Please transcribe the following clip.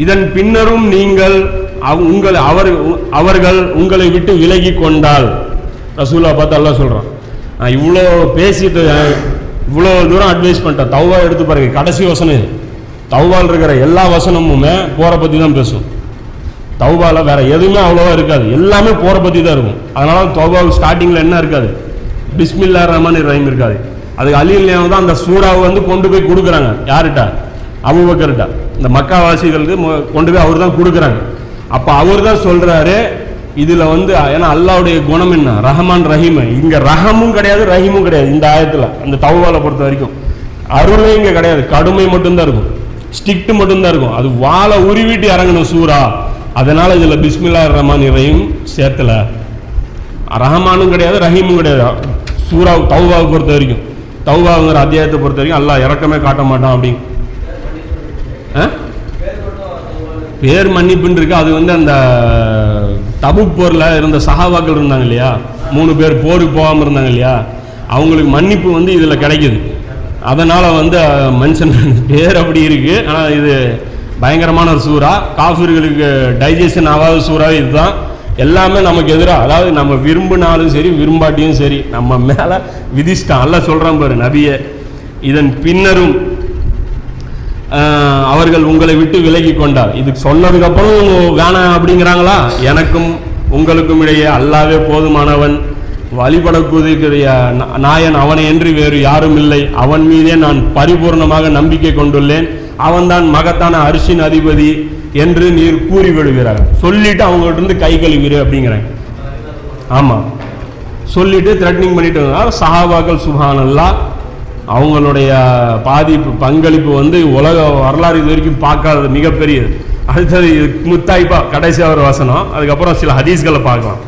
இதன் பின்னரும் நீங்கள் அவர்கள் உங்களை விட்டு விலகி கொண்டால், ரசூலா பார்த்து அல்லாஹ் சொல்றான், இவ்வளோ பேசிட்டு இவ்வளோ தூரம் அட்வைஸ் பண்ணிட்டேன். தௌபா எடுத்து பாருங்க, கடைசி வசனம் இது. தௌபால் இருக்கிற எல்லா வசனமுமே போரை பற்றி தான் பேசும். தௌபால வேற எதுவுமே அவ்வளோவா இருக்காது, எல்லாமே போரை பற்றி தான் இருக்கும். அதனால தௌபா ஸ்டார்டிங்கில் என்ன இருக்காது, பிஸ்மில்லாஹிர் ரஹ்மானிர் ரஹீம் இருக்காது. அதுக்கு அலியல்லாஹு தான் அந்த சூறாவை வந்து கொண்டு போய் கொடுக்குறாங்க. யார்கிட்ட? அபூபக்கர்கிட்ட. இந்த மக்காவாசிகளுக்கு கொண்டு போய் அவர் தான் கொடுக்குறாங்க. அப்போ அவர் தான் சொல்றாரு இதுல வந்து, ஏன்னா அல்லாஹ்வுடைய குணம் என்ன, ரஹ்மான் ரஹீம். இங்க ரஹமும் கிடையாது ரஹீமும் கிடையாது இந்த ஆயத்துல. அந்த தௌபால பொறுத்த வரைக்கும் அருளே இங்க கிடையாது, கடுமை மட்டும்தான் இருக்கும், ஸ்ட்ரிக்ட் மட்டும்தான் இருக்கும். அது வாழை உருவிட்டு இறங்கணும் சூரா. அதனால இதுல பிஸ்மில்லாஹிர் ரஹ்மானிர் ரஹீம் சேர்த்துல. ரஹ்மானும் கிடையாது ரஹீமும் கிடையாது சூரா தௌபாவை பொறுத்த வரைக்கும். தௌபாங்கிற அத்தியாயத்தை பொறுத்த வரைக்கும் அல்லாஹ் இறக்கமே காட்ட மாட்டான். அப்படின்னு பேர் மன்னிப்புன்னு இருக்கு. அது வந்து அந்த தபுக் போர்ல இருந்த சஹாபாக்கள் இருந்தாங்க இல்லையா, 3 பேர் போருக்கு போகாமல் இருந்தாங்க இல்லையா, அவங்களுக்கு மன்னிப்பு வந்து இதுல கிடைக்குது. அதனால வந்து மனுஷன் பேர் அப்படி இருக்கு. ஆனா இது பயங்கரமான ஒரு சூறா. காஃபிர்களுக்கு டைஜஷன் ஆகாத சூறா இதுதான். எல்லாமே நமக்கு எதிராக, அதாவது நம்ம விரும்பினாலும் சரி விரும்பாட்டியும் சரி நம்ம மேல விதிஷ்டான். அல்லாஹ் சொல்றான் பாரு நபியே, இதன் பின்னரும் அவர்கள் உங்களை விட்டு விலகி கொண்டார். இது சொன்னதுக்கு அப்புறம் வேணாம் அப்படிங்கிறாங்களா? எனக்கும் உங்களுக்கும் இடையே அல்லாஹ்வே போதுமானவன், வழிபடக்கூடிய நாயன் அவனை என்று வேறு யாரும் இல்லை, அவன் மீதே நான் பரிபூர்ணமாக நம்பிக்கை கொண்டுள்ளேன், அவன்தான் மகத்தான அரிசின் அதிபதி என்று நீர் கூறி விடுகிறார். சொல்லிட்டு அவங்கள்ட்ட இருந்து கை கழுவிடு அப்படிங்கிறாங்க. ஆமா, சொல்லிட்டு த்ரெட்னிங் பண்ணிட்டு சஹாபாக்கள் சுப்ஹானல்லாஹ் அவங்களுடைய பங்களிப்பு வந்து உலக வரலாறு இது வரைக்கும் பார்க்காதது மிகப்பெரியது. அடுத்தது முத்தாய்ப்பா கடைசியாக ஒரு வசனம், அதுக்கப்புறம் சில ஹதீஸ்களை பார்க்கலாம்.